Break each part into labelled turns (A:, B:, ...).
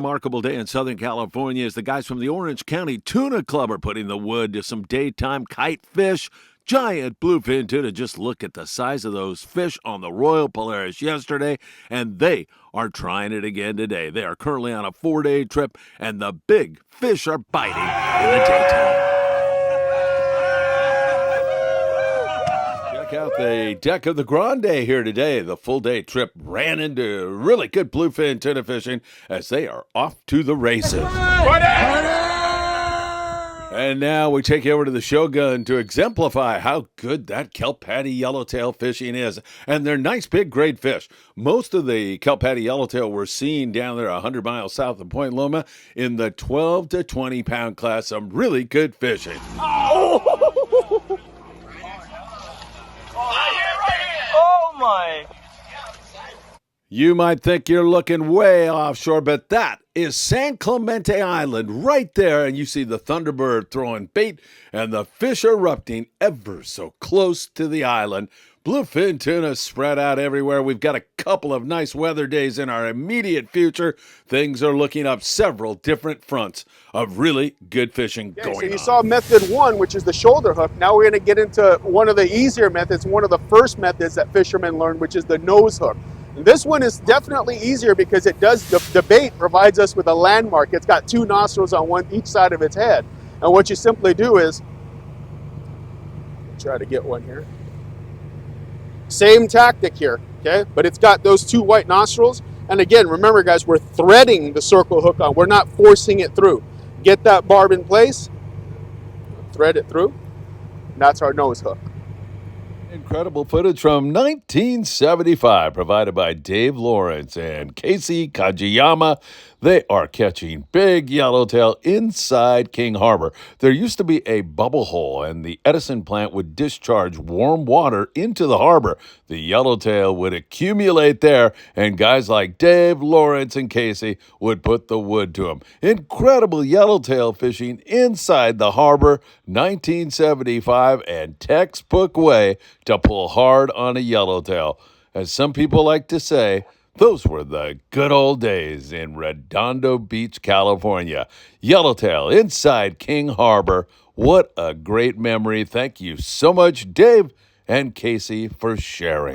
A: remarkable day in Southern California as the guys from the Orange County Tuna Club are putting the wood to some daytime kite fish. Giant bluefin tuna. Just look at the size of those fish on the Royal Polaris yesterday, and they are trying it again today. They are currently on a 4-day trip, and the big fish are biting in the daytime. Check out the deck of the Grande here today. The full-day trip ran into really good bluefin tuna fishing as they are off to the races. And now we take you over to the Shogun to exemplify how good that kelp paddy yellowtail fishing is. And they're nice big grade fish. Most of the kelp paddy yellowtail we're seeing down there 100 miles south of Point Loma in the 12 to 20 pound class. Some really good fishing.
B: Oh my.
A: You might think you're looking way offshore, but that is San Clemente Island right there. And you see the Thunderbird throwing bait and the fish erupting ever so close to the island. Bluefin tuna spread out everywhere. We've got a couple of nice weather days in our immediate future. Things are looking up several different fronts of really good fishing going on.
C: So you saw method one, which is the shoulder hook. Now we're going to get into one of the easier methods, one of the first methods that fishermen learn, which is the nose hook. And this one is definitely easier because it does, the bait provides us with a landmark. It's got two nostrils on each side of its head. And what you simply do is, try to get one here. Same tactic here, okay? But it's got those two white nostrils. And again, remember guys, we're threading the circle hook on. We're not forcing it through. Get that barb in place, thread it through, and that's our nose hook.
A: Incredible footage from 1975 provided by Dave Lawrence and Casey Kajiyama. They are catching big yellowtail inside King Harbor. There used to be a bubble hole, and the Edison plant would discharge warm water into the harbor. The yellowtail would accumulate there, and guys like Dave, Lawrence, and Casey would put the wood to them. Incredible yellowtail fishing inside the harbor, 1975, and textbook way to pull hard on a yellowtail. As some people like to say, those were the good old days in Redondo Beach, California. Yellowtail inside King Harbor. What a great memory. Thank you so much, Dave and Casey, for sharing.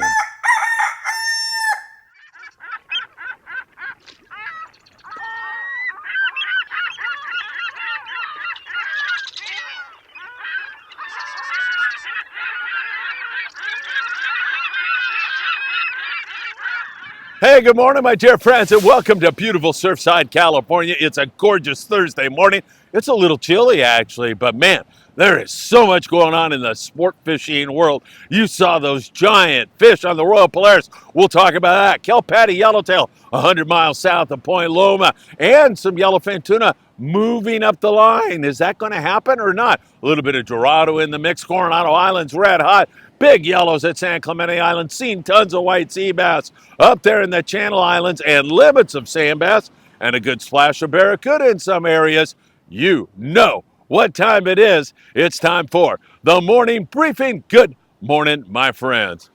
A: Hey, good morning, my dear friends, and welcome to beautiful Surfside, California. It's a gorgeous Thursday morning. It's a little chilly, actually, but man, there is so much going on in the sport fishing world. You saw those giant fish on the Royal Polaris. We'll talk about that. Kelp paddy yellowtail, 100 miles south of Point Loma, and some yellowfin tuna moving up the line. Is that going to happen or not? A little bit of Dorado in the mix. Coronado Islands, red hot. Big yellows at San Clemente Island. Seen tons of white sea bass up there in the Channel Islands and limits of sand bass and a good splash of barracuda in some areas. You know what time it is. It's time for the morning briefing. Good morning, my friends.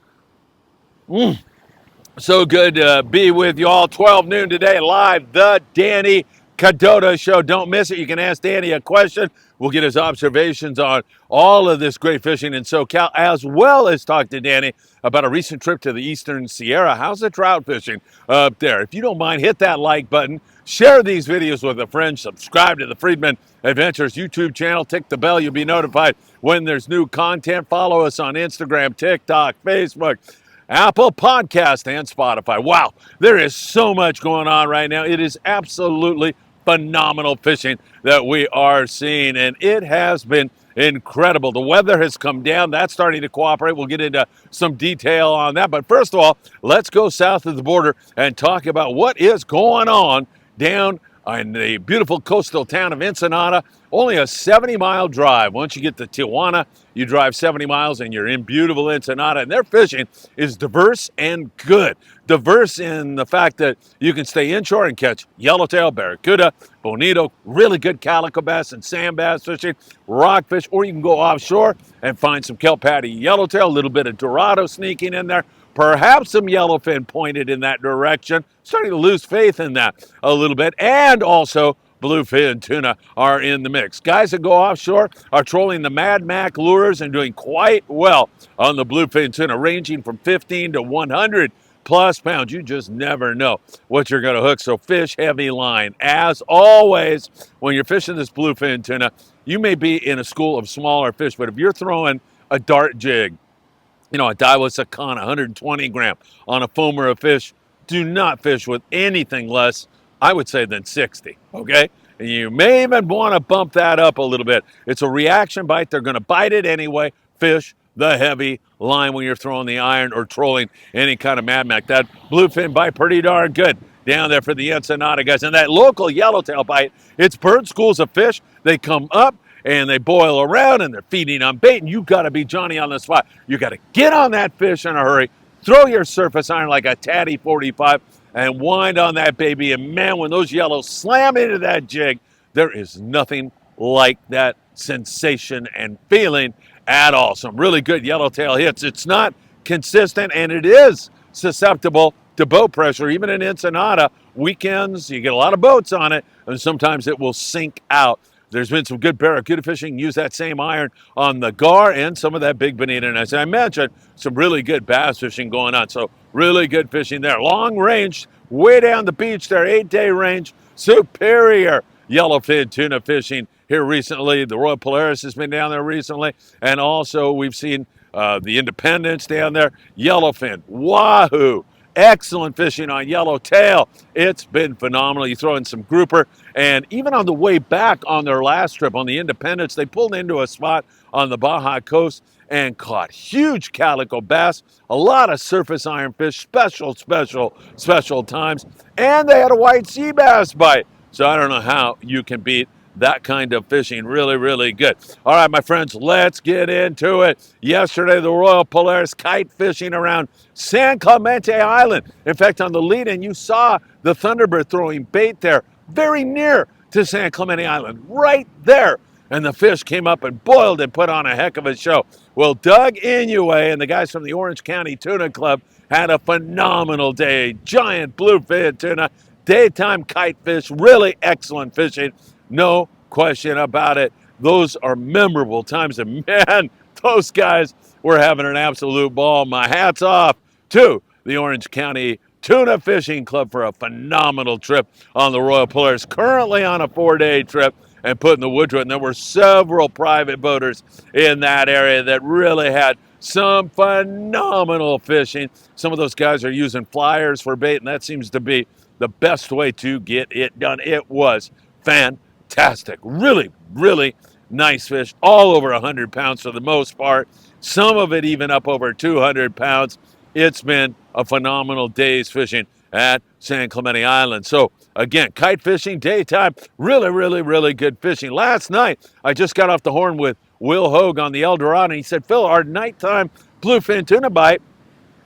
A: So good to be with you all. 12 noon today, live, the Danny Cadota Show. Don't miss it. You can ask Danny a question. We'll get his observations on all of this great fishing in SoCal, as well as talk to Danny about a recent trip to the Eastern Sierra. How's the trout fishing up there? If you don't mind, hit that like button. Share these videos with a friend. Subscribe to the Friedman Adventures YouTube channel. Tick the bell. You'll be notified when there's new content. Follow us on Instagram, TikTok, Facebook, Apple Podcast, and Spotify. Wow, there is so much going on right now. It is absolutely phenomenal fishing that we are seeing, and it has been incredible. The weather has come down. That's starting to cooperate. We'll get into some detail on that. But first of all, let's go south of the border and talk about what is going on down in the beautiful coastal town of Ensenada. Only a 70-mile drive. Once you get to Tijuana, you drive 70 miles and you're in beautiful Ensenada. And their fishing is diverse and good. Diverse in the fact that you can stay inshore and catch yellowtail, barracuda, bonito, really good calico bass and sand bass fishing, rockfish, or you can go offshore and find some kelp, paddy, yellowtail, a little bit of dorado sneaking in there, perhaps some yellowfin pointed in that direction. Starting to lose faith in that a little bit, and also bluefin tuna are in the mix. Guys that go offshore are trolling the Mad Mac lures and doing quite well on the bluefin tuna, ranging from 15 to 100 plus pounds. You just never know what you're going to hook. So fish heavy line. As always, when you're fishing this bluefin tuna, you may be in a school of smaller fish, but if you're throwing a dart jig, a Daiwa Sakana, 120 gram on a foamer of fish, do not fish with anything less, I would say, than 60, okay? And you may even want to bump that up a little bit. It's a reaction bite. They're going to bite it anyway. Fish the heavy line when you're throwing the iron or trolling any kind of Mad Mac. That bluefin bite pretty darn good down there for the Ensenada guys. And that local yellowtail bite, it's bird schools of fish. They come up and they boil around and they're feeding on bait, and you got to be Johnny on the spot. You got to get on that fish in a hurry, throw your surface iron like a Taddy 45, and wind on that baby. And man, when those yellows slam into that jig, there is nothing like that sensation and feeling at all. Some really good yellowtail hits. It's not consistent, and it is susceptible to boat pressure. Even in Ensenada, weekends, you get a lot of boats on it, and sometimes it will sink out. There's been some good barracuda fishing. Use that same iron on the gar and some of that big bonita. And as I mentioned, some really good bass fishing going on. So really good fishing there. Long range, way down the beach there, 8-day range. Superior yellowfin tuna fishing here recently. The Royal Polaris has been down there recently. And also we've seen the Independence down there. Yellowfin, wahoo. Excellent fishing on yellowtail. It's been phenomenal. You throw in some grouper, and even on the way back on their last trip on the Independence, they pulled into a spot on the Baja coast and caught huge calico bass, a lot of surface iron fish, special times, and they had a white sea bass bite. So I don't know how you can beat that kind of fishing. Really, really good. All right, my friends, let's get into it. Yesterday, the Royal Polaris kite fishing around San Clemente Island. In fact, on the lead-in, you saw the Thunderbird throwing bait there, very near to San Clemente Island, right there. And the fish came up and boiled and put on a heck of a show. Well, Doug Inouye and the guys from the Orange County Tuna Club had a phenomenal day. Giant bluefin tuna, daytime kite fish, really excellent fishing. No question about it. Those are memorable times. And man, those guys were having an absolute ball. My hat's off to the Orange County Tuna Fishing Club for a phenomenal trip on the Royal Polaris. Currently on a 4-day trip and putting the wood to it. And there were several private boaters in that area that really had some phenomenal fishing. Some of those guys are using flyers for bait, and that seems to be the best way to get it done. It was fantastic. Really, really nice fish. All over 100 pounds for the most part. Some of it even up over 200 pounds. It's been a phenomenal day's fishing at San Clemente Island. So again, kite fishing, daytime, really, really, really good fishing. Last night, I just got off the horn with Will Hogue on the El Dorado, and he said, Phil, our nighttime bluefin tuna bite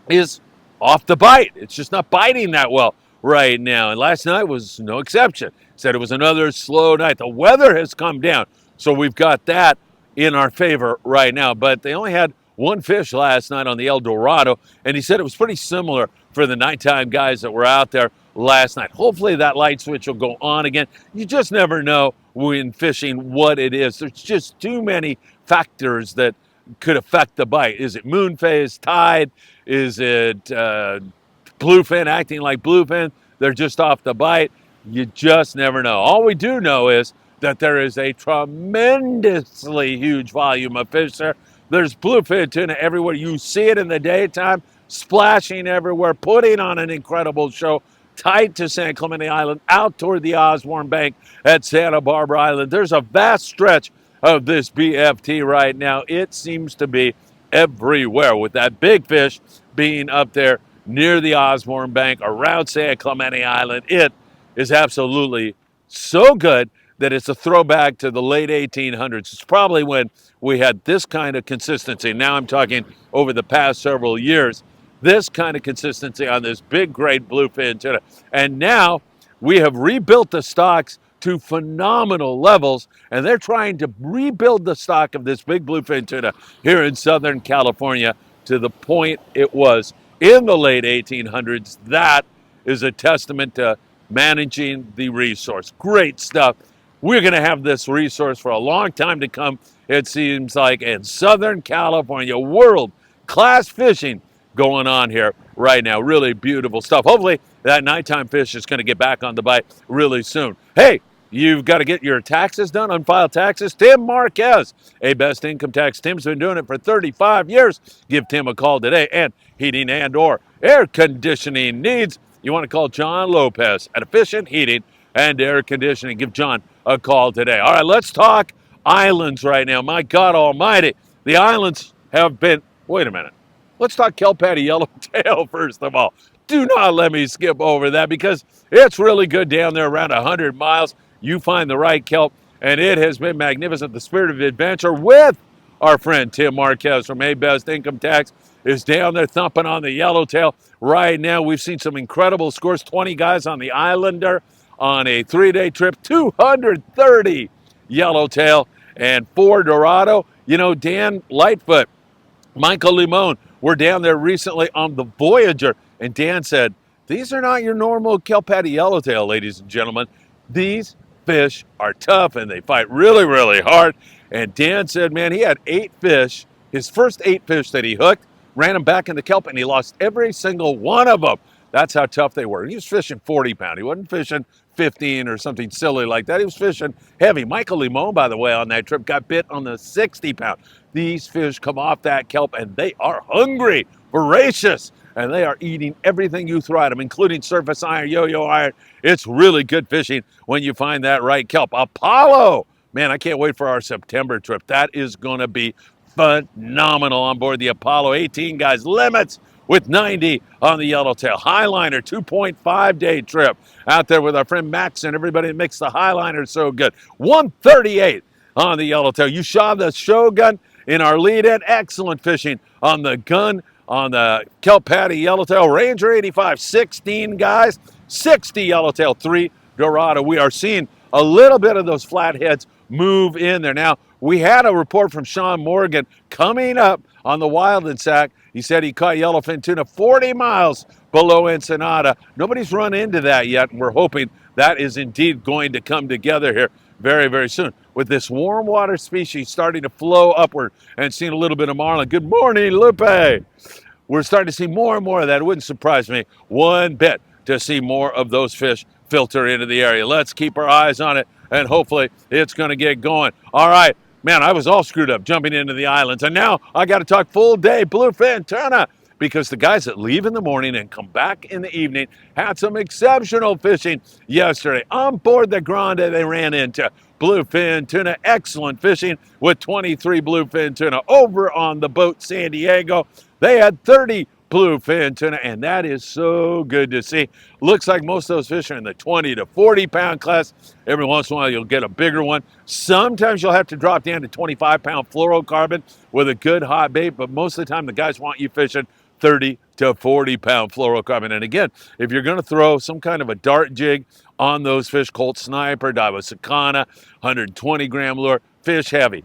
A: is off the bite. It's just not biting that well right now. And last night was no exception. Said it was another slow night. The weather has come down, so we've got that in our favor right now. But they only had one fish last night on the El Dorado, and he said it was pretty similar for the nighttime guys that were out there last night. Hopefully that light switch will go on again. You just never know when fishing what it is. There's just too many factors that could affect the bite. Is it moon phase, tide? Is it bluefin acting like bluefin? They're just off the bite. You just never know. All we do know is that there is a tremendously huge volume of fish there. There's bluefin tuna everywhere. You see it in the daytime, splashing everywhere, putting on an incredible show, tight to San Clemente Island, out toward the Osborne Bank at Santa Barbara Island. There's a vast stretch of this BFT right now. It seems to be everywhere, with that big fish being up there near the Osborne Bank, around San Clemente Island. It is absolutely so good that it's a throwback to the late 1800s. It's probably when we had this kind of consistency. Now I'm talking over the past several years, this kind of consistency on this big, great bluefin tuna. And now we have rebuilt the stocks to phenomenal levels, and they're trying to rebuild the stock of this big bluefin tuna here in Southern California to the point it was in the late 1800s. That is a testament to managing the resource. Great stuff. We're going to have this resource for a long time to come, it seems like, in Southern California. World-class fishing going on here right now. Really beautiful stuff. Hopefully, that nighttime fish is going to get back on the bite really soon. Hey, you've got to get your taxes done, unfiled taxes. Tim Marquez, a best income tax. Tim's been doing it for 35 years. Give Tim a call today. And heating and or air conditioning needs, you want to call John Lopez at Efficient Heating and Air Conditioning. Give John a call today. All right, let's talk islands right now. My God almighty, the islands have been, wait a minute. Let's talk kelp, paddy, yellowtail first of all. Do not let me skip over that because it's really good down there around 100 miles. You find the right kelp, and it has been magnificent. The spirit of adventure with our friend Tim Marquez from A Best Income Tax is down there thumping on the yellowtail right now. We've seen some incredible scores. 20 guys on the Islander on a 3-day trip, 230 yellowtail and 4 Dorado. You know, Dan Lightfoot, Michael Limon were down there recently on the Voyager, and Dan said, these are not your normal kelp, paddy, yellowtail, ladies and gentlemen. These fish are tough, and they fight really, really hard. And Dan said, man, he had 8 fish, his first 8 fish that he hooked, ran them back in the kelp, and he lost every single one of them. That's how tough they were. He was fishing 40-pound. He wasn't fishing 15 or something silly like that. He was fishing heavy. Michael Limon, by the way, on that trip got bit on the 60-pound. These fish come off that kelp, and they are hungry, voracious, and they are eating everything you throw at them, including surface iron, yo-yo iron. It's really good fishing when you find that right kelp. Apollo! Man, I can't wait for our September trip. That is going to be phenomenal on board the Apollo. 18 guys, limits with 90 on the yellowtail. Highliner, 2.5-day trip out there with our friend Max and everybody that makes the Highliner so good. 138 on the yellowtail. You saw the Shogun in our lead-in. Excellent fishing on the gun, on the kelp, paddy, yellowtail. Ranger 85, 16 guys, 60 yellowtail, 3 Dorado. We are seeing a little bit of those flatheads move in there. Now, we had a report from Sean Morgan coming up on the Wild and Sack. He said he caught yellowfin tuna 40 miles below Ensenada. Nobody's run into that yet, and we're hoping that is indeed going to come together here very, very soon. With this warm water species starting to flow upward and seeing a little bit of marlin. Good morning, Lupe. We're starting to see more and more of that. It wouldn't surprise me one bit to see more of those fish filter into the area. Let's keep our eyes on it, and hopefully it's going to get going. All right. Man, I was all screwed up jumping into the islands, and now I got to talk full day bluefin tuna because the guys that leave in the morning and come back in the evening had some exceptional fishing yesterday. On board the Grande, they ran into bluefin tuna. Excellent fishing with 23 bluefin tuna. Over on the boat San Diego, they had 30 bluefin tuna, and that is so good to see. Looks like most of those fish are in the 20 to 40-pound class. Every once in a while, you'll get a bigger one. Sometimes you'll have to drop down to 25-pound fluorocarbon with a good hot bait, but most of the time, the guys want you fishing 30 to 40-pound fluorocarbon. And again, if you're going to throw some kind of a dart jig on those fish, Colt Sniper, Davosicana, 120-gram lure, fish heavy,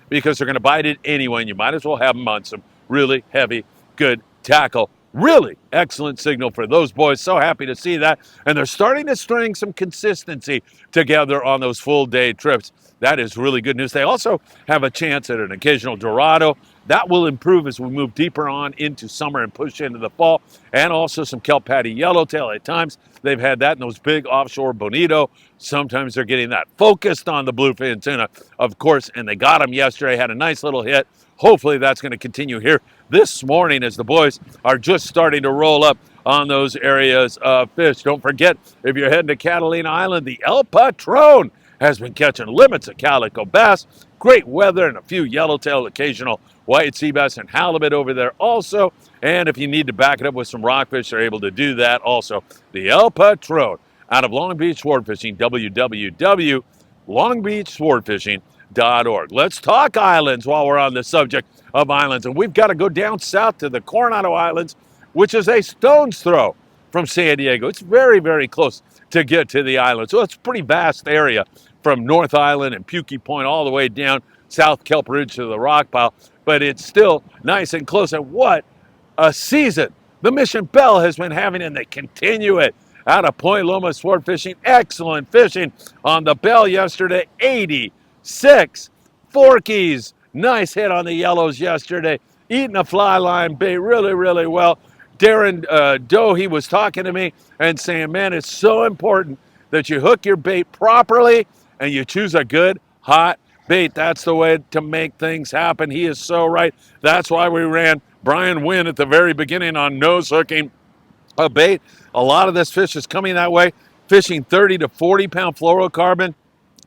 A: because they're going to bite it anyway, and you might as well have them on some really heavy, good tackle. Really excellent signal for those boys. So happy to see that. And they're starting to string some consistency together on those full day trips. That is really good news. They also have a chance at an occasional Dorado. That will improve as we move deeper on into summer and push into the fall. And also some kelp, paddy, yellowtail. At times they've had that in those big offshore bonito. Sometimes they're getting that focused on the bluefin tuna, of course, and they got them yesterday. Had a nice little hit. Hopefully that's going to continue here this morning as the boys are just starting to roll up on those areas of fish. Don't forget, if you're heading to Catalina Island, the El Patron has been catching limits of calico bass. Great weather and a few yellowtail, occasional white sea bass and halibut over there also. And if you need to back it up with some rockfish, they're able to do that also. The El Patron out of Long Beach Sport Fishing, www.longbeachsportfishing.org. Let's talk islands while we're on the subject of islands. And we've got to go down south to the Coronado Islands, which is a stone's throw from San Diego. It's very, very close to get to the island. So it's a pretty vast area from North Island and Pukey Point all the way down South Kelp Ridge to the rock pile. But it's still nice and close. And what a season the Mission Belle has been having, and they continue it out of Point Loma Sport Fishing. Excellent fishing on the Belle yesterday. 86 forkies. Nice hit on the yellows yesterday. Eating a fly line bait really, really well. Darren Doe, he was talking to me and saying, man, it's so important that you hook your bait properly and you choose a good, hot bait. That's the way to make things happen. He is so right. That's why we ran Brian Wynn at the very beginning on nose hooking a bait. A lot of this fish is coming that way, fishing 30 to 40 pound fluorocarbon.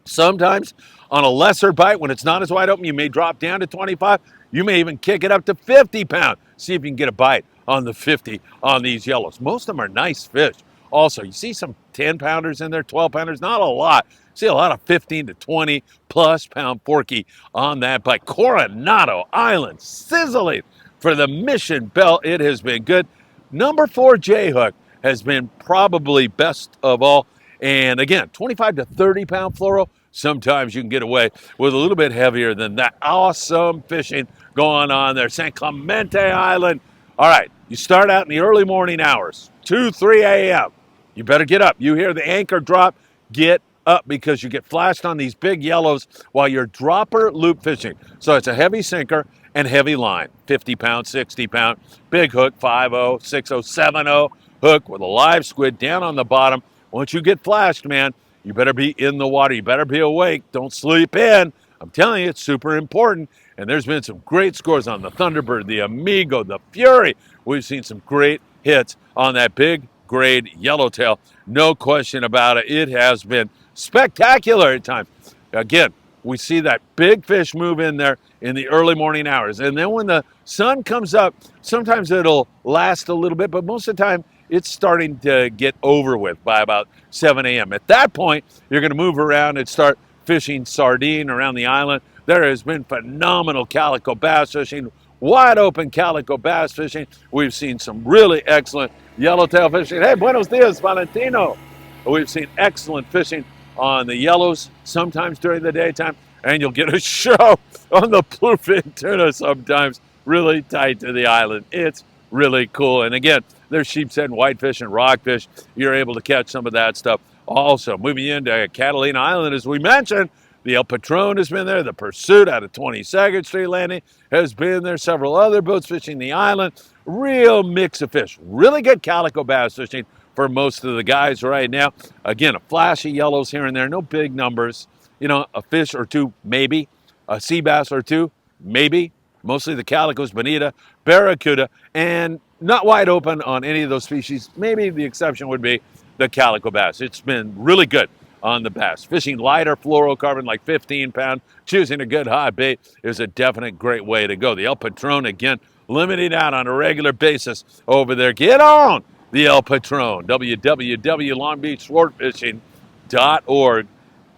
A: Sometimes on a lesser bite, when it's not as wide open, you may drop down to 25. You may even kick it up to 50 pound. See if you can get a bite on the 50 on these yellows. Most of them are nice fish. Also, you see some 10 pounders in there, 12 pounders, not a lot. See a lot of 15 to 20 plus pound forky on that bite. Coronado Islands sizzling for the Mission Belle. It has been good. Number 4 J hook has been probably best of all. And again, 25 to 30 pound fluoro. Sometimes you can get away with a little bit heavier than that. Awesome fishing going on there. San Clemente Island. All right, you start out in the early morning hours, 2, 3 a.m. You better get up. You hear the anchor drop, get up, because you get flashed on these big yellows while you're dropper loop fishing. So it's a heavy sinker and heavy line, 50 pound, 60 pound, big hook, 5-0, 6-0, 7-0 hook with a live squid down on the bottom. Once you get flashed, man, you better be in the water. You better be awake. Don't sleep in. I'm telling you, it's super important. And there's been some great scores on the Thunderbird, the Amigo, the Fury. We've seen some great hits on that big grade yellowtail. No question about it. It has been spectacular at times. Again, we see that big fish move in there in the early morning hours. And then when the sun comes up, sometimes it'll last a little bit, but most of the time it's starting to get over with by about 7 a.m. At that point, you're going to move around and start fishing sardine around the island. There has been phenomenal calico bass fishing, wide open calico bass fishing. We've seen some really excellent yellowtail fishing. Hey, buenos dias, Valentino. We've seen excellent fishing on the yellows, sometimes during the daytime, and you'll get a show on the bluefin tuna sometimes, really tight to the island. It's really cool. And again, there's sheep's head and whitefish and rockfish. You're able to catch some of that stuff. Also, moving into Catalina Island, as we mentioned, the El Patron has been there. The Pursuit out of 22nd Street Landing has been there. Several other boats fishing the island. Real mix of fish. Really good calico bass fishing for most of the guys right now. Again, a flash of yellows here and there. No big numbers. You know, a fish or two, maybe. A sea bass or two, maybe. Mostly the calicos, bonita, barracuda, and not wide open on any of those species. Maybe the exception would be the calico bass. It's been really good on the bass. Fishing lighter fluorocarbon, like 15 pound, choosing a good hot bait is a definite great way to go. The El Patron, again, limited out on a regular basis over there. Get on the El Patron, www.longbeachsportfishing.org.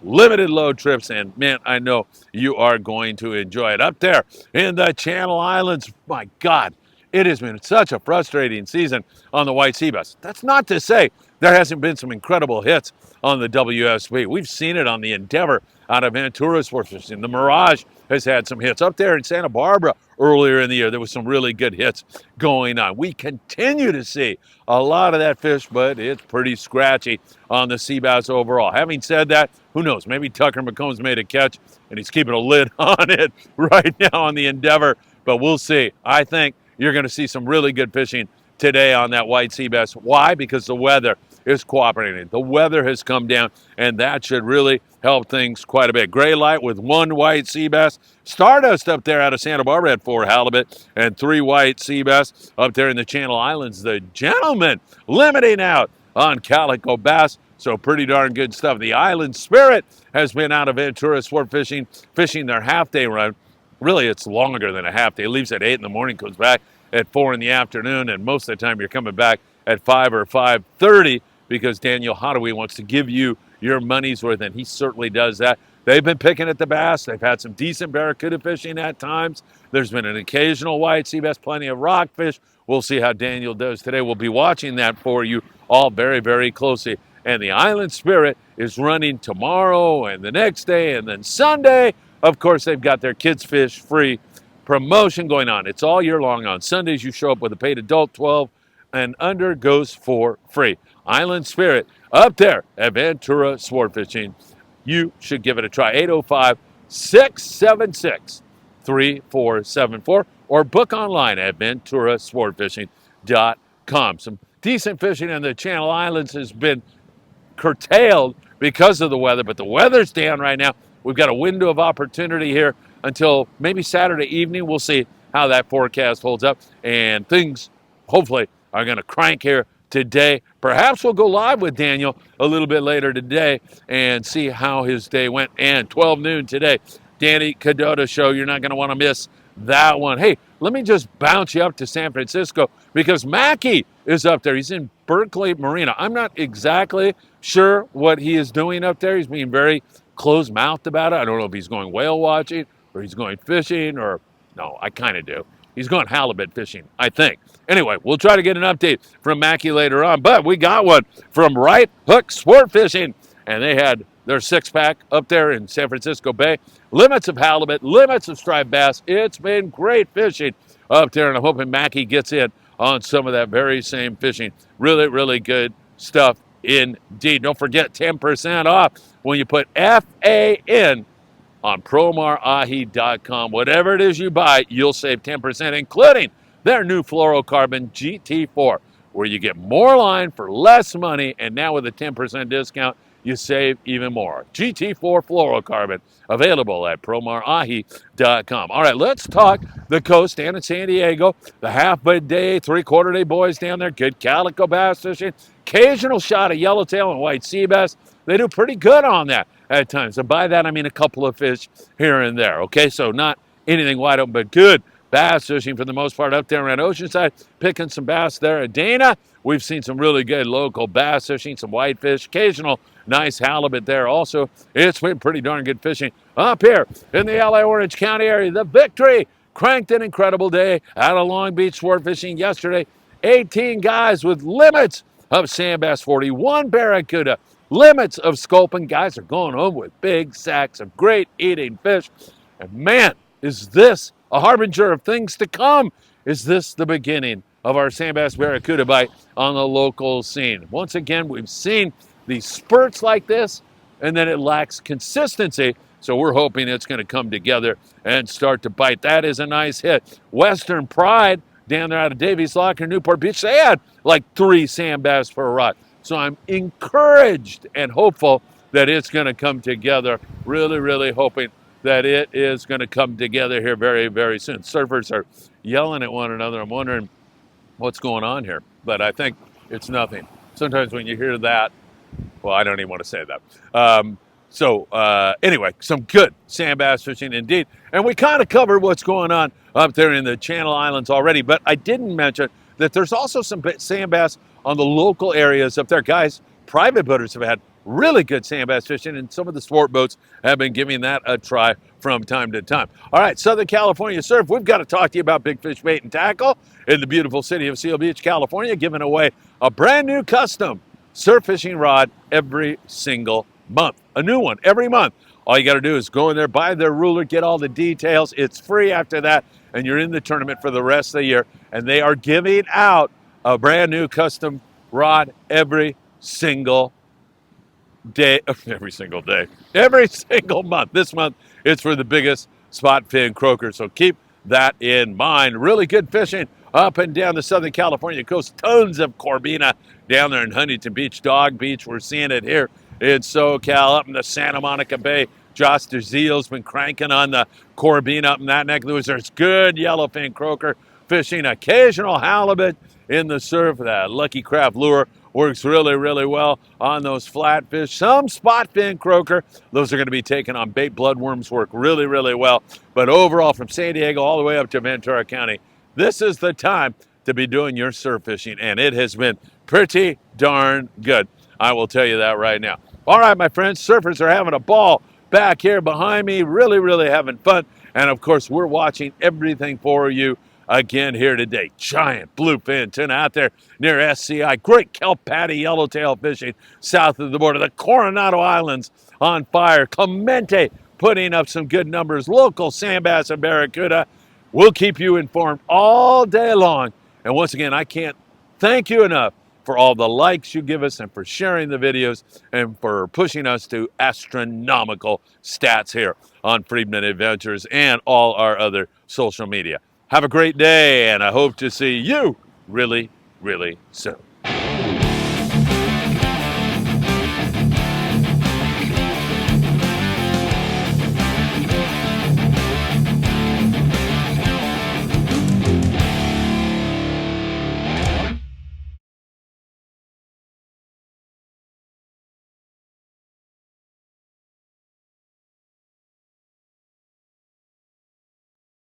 A: Limited load trips, and man, I know you are going to enjoy it. Up there in the Channel Islands, my God, it has been such a frustrating season on the white sea bass. That's not to say there hasn't been some incredible hits on the WSB. We've seen it on the Endeavor out of Ventura Sport Fishing. The Mirage has had some hits. Up there in Santa Barbara earlier in the year, there was some really good hits going on. We continue to see a lot of that fish, but it's pretty scratchy on the sea bass overall. Having said that, who knows? Maybe Tucker McCombs made a catch and he's keeping a lid on it right now on the Endeavor, but we'll see. I think you're going to see some really good fishing today on that white sea bass. Why? Because the weather is cooperating. The weather has come down, and that should really help things quite a bit. Gray light with 1 white sea bass. Stardust up there out of Santa Barbara had 4 halibut and 3 white sea bass. Up there in the Channel Islands, the Gentleman limiting out on calico bass. So pretty darn good stuff. The Island Spirit has been out of Ventura Sport Fishing, fishing their half-day run. Really, it's longer than a half day. It leaves at 8 in the morning, comes back at 4 in the afternoon, and most of the time you're coming back at 5 or 5:30 because Daniel Hadaway wants to give you your money's worth, and he certainly does that. They've been picking at the bass. They've had some decent barracuda fishing at times. There's been an occasional white sea bass, plenty of rockfish. We'll see how Daniel does today. We'll be watching that for you all very, very closely. And the Island Spirit is running tomorrow and the next day and then Sunday. Of course, they've got their Kids Fish Free promotion going on. It's all year long. On Sundays, you show up with a paid adult, 12 and under goes for free. Island Spirit up there at Ventura Sportfishing. You should give it a try. 805-676-3474 or book online at venturasportfishing.com. Some decent fishing in the Channel Islands has been curtailed because of the weather, but the weather's down right now. We've got a window of opportunity here until maybe Saturday evening. We'll see how that forecast holds up, and things hopefully are going to crank here today. Perhaps we'll go live with Daniel a little bit later today and see how his day went. And 12 noon today, Danny Cadota show. You're not going to want to miss that one. Hey, let me just bounce you up to San Francisco because Mackie is up there. He's in Berkeley Marina. I'm not exactly sure what he is doing up there. He's being very closed-mouthed about it. I don't know if he's going whale watching or he's going fishing or, no, I kind of do. He's going halibut fishing, I think. Anyway, we'll try to get an update from Mackie later on, but we got one from Right Hook Sport Fishing, and they had their six-pack up there in San Francisco Bay. Limits of halibut, limits of striped bass. It's been great fishing up there, and I'm hoping Mackie gets in on some of that very same fishing. Really, really good stuff indeed. Don't forget 10% off when you put FAN on promarahi.com. Whatever it is you buy, you'll save 10%, including their new fluorocarbon GT4, where you get more line for less money, and now with a 10% discount, you save even more. GT4 fluorocarbon, available at promarahi.com. All right, let's talk the coast down in San Diego. The half-day, three-quarter-day boys down there, good calico bass fishing, occasional shot of yellowtail and white sea bass. They do pretty good on that at times. And by that, I mean a couple of fish here and there, okay? So not anything wide open, but good bass fishing for the most part up there around Oceanside, picking some bass there at Dana. We've seen some really good local bass fishing, some whitefish, occasional nice halibut there. Also, it's been pretty darn good fishing up here in the LA Orange County area. The Victory cranked an incredible day out of Long Beach sport fishing yesterday. 18 guys with limits of sand bass, 41 barracuda, limits of sculpin. Guys are going home with big sacks of great eating fish. And man, is this a harbinger of things to come? Is this the beginning of our sand bass barracuda bite on the local scene? Once again, we've seen these spurts like this, and then it lacks consistency. So we're hoping it's going to come together and start to bite. That is a nice hit. Western Pride down there out of Davies Locker, Newport Beach, they had like 3 sand bass per rod. So I'm encouraged and hopeful that it's going to come together. Really, really hoping that it is going to come together here very, very soon. Surfers are yelling at one another. I'm wondering what's going on here, but I think it's nothing. Sometimes when you hear that, well, I don't even want to say that. Anyway, some good sand bass fishing indeed. And we kind of covered what's going on up there in the Channel Islands already, but I didn't mention that there's also some sand bass on the local areas up there. Guys, private boaters have had really good sand bass fishing, and some of the sport boats have been giving that a try from time to time. All right, Southern California Surf, we've got to talk to you about Big Fish Bait and Tackle in the beautiful city of Seal Beach, California, giving away a brand new custom surf fishing rod every single month. A new one every month. All you got to do is go in there, buy their ruler, get all the details. It's free after that, and you're in the tournament for the rest of the year. And they are giving out a brand new custom rod every single day, every single month. This month, it's for the biggest spot fin croaker. So keep that in mind. Really good fishing up and down the Southern California coast. Tons of Corbina down there in Huntington Beach, Dog Beach. We're seeing it here in SoCal, up in the Santa Monica Bay. Josh DeZiel's been cranking on the Corbina up in that neck of the woods. There's good yellowfin croaker fishing, occasional halibut in the surf. That Lucky Craft lure works really, really well on those flatfish. Some spot fin croaker. Those are going to be taken on bait. Bloodworms work really, really well. But overall, from San Diego all the way up to Ventura County, this is the time to be doing your surf fishing, and it has been pretty darn good. I will tell you that right now. All right, my friends, surfers are having a ball back here behind me, really, really having fun. And of course, we're watching everything for you again here today. Giant bluefin tuna out there near SCI. Great kelp paddy yellowtail fishing south of the border. The Coronado Islands on fire. Clemente putting up some good numbers. Local sand bass and barracuda. We'll keep you informed all day long. And once again, I can't thank you enough for all the likes you give us and for sharing the videos and for pushing us to astronomical stats here on Friedman Adventures and all our other social media. Have a great day, and I hope to see you really, really soon.